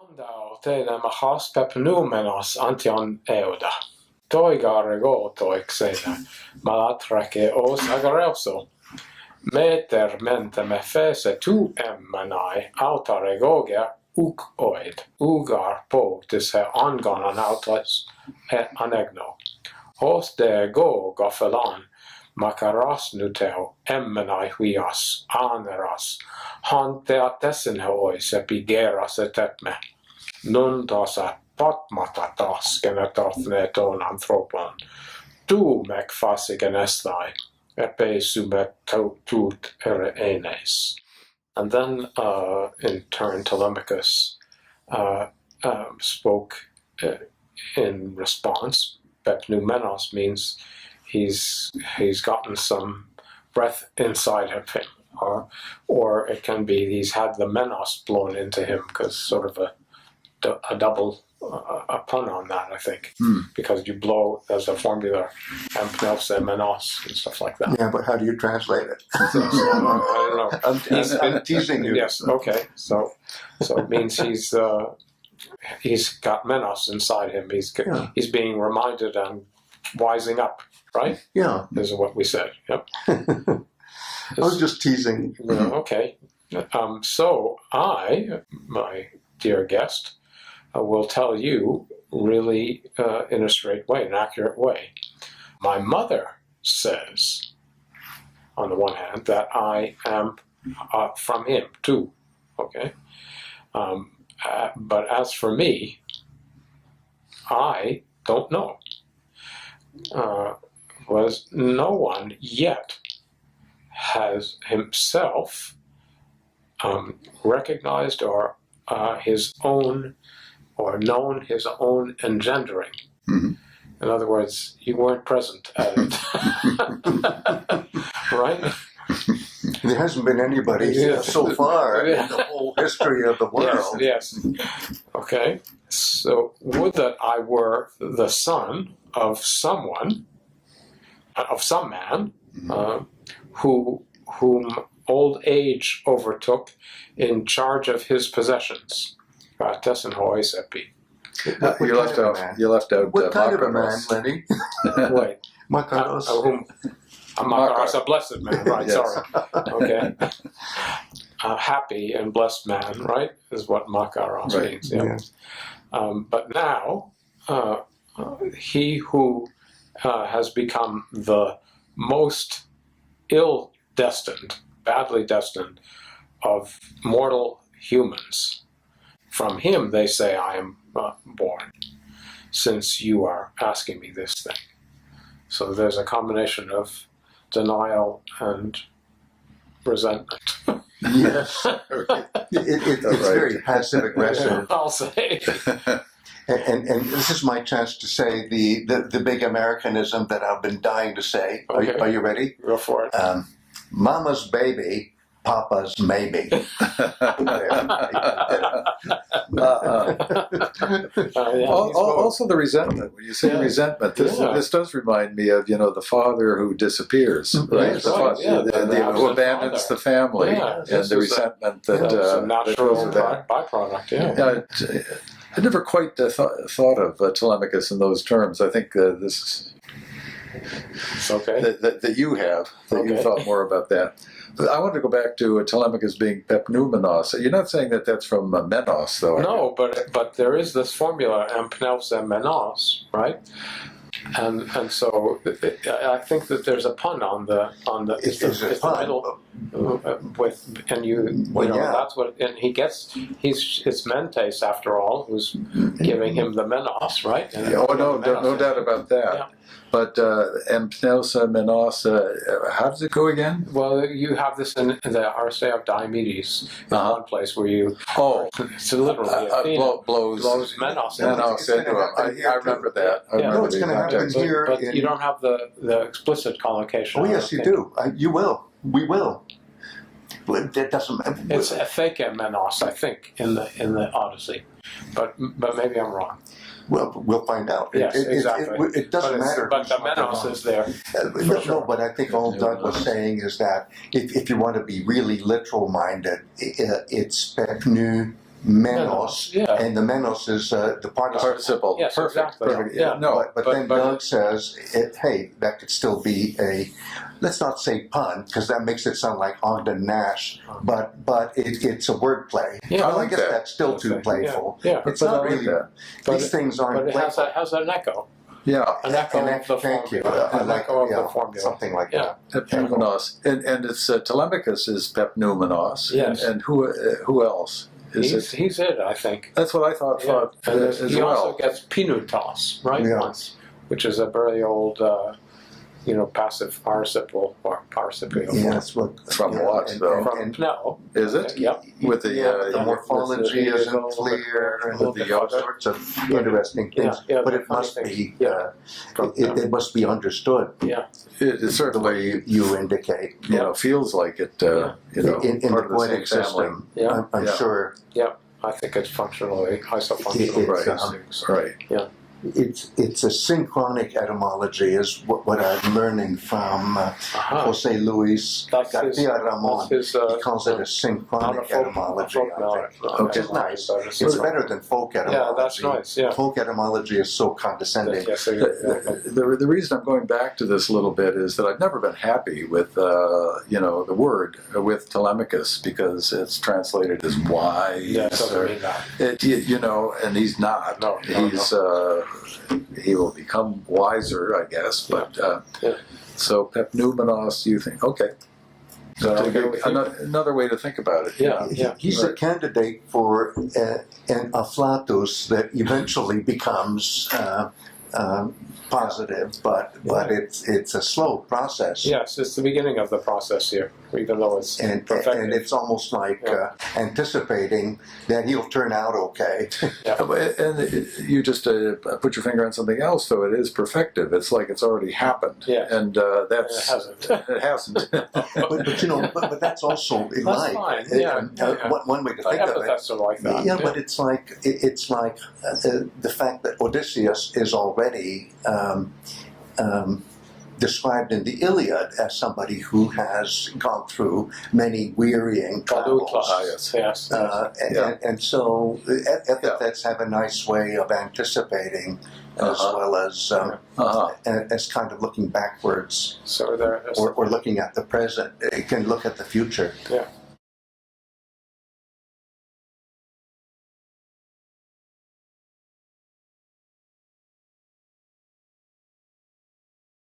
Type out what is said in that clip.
Tondao Telemachus pepnumenos ἀντίον ěўδα. Τοιγάρ εγώ ξεῖνε, ἀτρεκέως ἀγορεύσω. Μήτηρ μέντε με φησι ἐμμεναι, αὐτάρ εγώ ουκ ουγάρ πω της γόνον αὐτός ἀνέγνω. Ως δε εγώ όφελον, μάκαρός νουτέω, ἐμμεναι υἱός, āneros, hon theatesin ἑοῖς επί γῆρας έτεπμε. Nun τόσα potmatatas genetos θνητῶν ανθρώπων, του μεκ φασι γενέσθαι, επέσουμε τοῦτ αιρεΐνες. And then, in turn, Telemachus spoke in response. Pepnumenos means he's gotten some breath inside of him, or it can be he's had the menos blown into him, because sort of a double a pun on that, I think, because you blow, there's a formula, menos and stuff like that. Yeah, but how do you translate it? I don't know. I'm teasing you. Yes, okay. So it means he's got menos inside him. He's being reminded and wising up, right? Yeah. This is what we said. Yep. I was just teasing. Okay. So I, my dear guest, will tell you really in a straight way, an accurate way. My mother says, on the one hand, that I am from him too. Okay. But as for me, I don't know. Was no one yet has himself recognized or his own, or known his own engendering. Mm-hmm. In other words, you weren't present at it. Right? There hasn't been anybody so far in the whole history of the world. Yes. Okay. So would that I were the son of someone, of some man, whom old age overtook in charge of his possessions. You left out. What kind of a man, makaros. Lenny? Wait. Makaros. Makaros, a blessed man, right? Yes. Sorry. Okay. A happy and blessed man, right? Is what makaros means. Yeah. But now, he who has become the most ill-destined, badly destined of mortal humans, from him they say I am born, since you are asking me this thing. So there's a combination of denial and resentment. Yes. It's very passive-aggressive. I'll say. And this is my chance to say the big Americanism that I've been dying to say. Okay. Are you ready? Go for it. Mama's baby, Papa's maybe. Also the resentment. When you say resentment, this does remind me of the father who disappears, right? Yes, The father who abandons the family, and the resentment that it's a natural goes with that. byproduct. I never quite thought of Telemachus in those terms. I think this It's okay. that you have, that you thought more about that. But I want to go back to Telemachus being pepnumenos. You're not saying that that's from menos, though. No, but there is this formula, ἐμμενος, right? And so I think that there's a pun on the It's a pun. middle with, and that's what, and it's mentes after all who's giving him the menos, right? And no doubt about that. Yeah. But menos, how does it go again? Well, you have this in the Odyssey of Diomedes, in one place where you it's literally blows menos into him. I remember that. No, it's going to happen here. But you don't have the explicit collocation. Oh yes, you do. You will. We will. That doesn't. It's etheke I think, in the Odyssey, but maybe I'm wrong. Well, we'll find out. Yes, exactly. It doesn't matter. But the menos is there. No, but I think all Doug was saying is that if you want to be really literal-minded, it's pepnumenos. menos, yeah. and the menos is the participle. Participle. Yes, Perfect. exactly. Perfect. Yeah. No, But then Doug says, hey, that could still be a, let's not say pun, because that makes it sound like Ogden Nash, but it's a wordplay. Yeah, I like guess that. that's still too playful. Yeah. It's But I not like really, that. these things aren't But it has an echo. Yeah. An echo of the thank you. formula. I An like echo of yeah, the formula. something like Yeah. that. Pepnumenos. And it's Telemachus is pepnumenos. Yes. And who else? He's it, I think. That's what I thought And as he well. also gets pinutos, right? Yeah. Once, which is a very old, passive participle or participial. Yes, what, From what, though? From no. Is it? Yep. With the, the morphology with the- isn't clear, and with with the- all sorts of interesting things. Yeah, but the it must funny be, things. Yeah. it must be understood Yeah. It the certainly, way you indicate. feels like it, In the part of the poetic same family. Yeah. system, I'm Yeah. sure Yeah. I think it's functionally isofunctional. It's, Right. it's a synchronic etymology is what I'm learning from Jose Luis That's his- Garcia Ramon. That's his, He calls it a synchronic etymology, I think, which is nice. It's better than folk etymology. Yeah, that's nice. Yeah. Folk etymology is so condescending. Yes, The reason I'm going back to this a little bit is that I've never been happy with the word with Telemachus because it's translated as wise. Yeah, it doesn't mean that. And he's not. No, He's he will become wiser, I guess. But Yeah. so pepnumenos, you think okay? So I'll go with you. Another way to think about it. Yeah. He's a candidate for an afflatus that eventually becomes positive, but it's a slow process. Yes, it's the beginning of the process here, even though it's And perfected. it's almost like anticipating that he'll turn out okay. And you just put your finger on something else, though. It is perfective. It's like it's already happened. Yeah. And that's It hasn't. It hasn't. but that's also in That's life. fine, yeah. One way to think of it. Epithets are like that. Yeah, but it's like the fact that Odysseus is already described in the Iliad as somebody who has gone through many wearying travels. Yes. And so epithets have a nice way of anticipating as well as as kind of looking backwards So there. or looking at the present. It can look at the future. Yeah.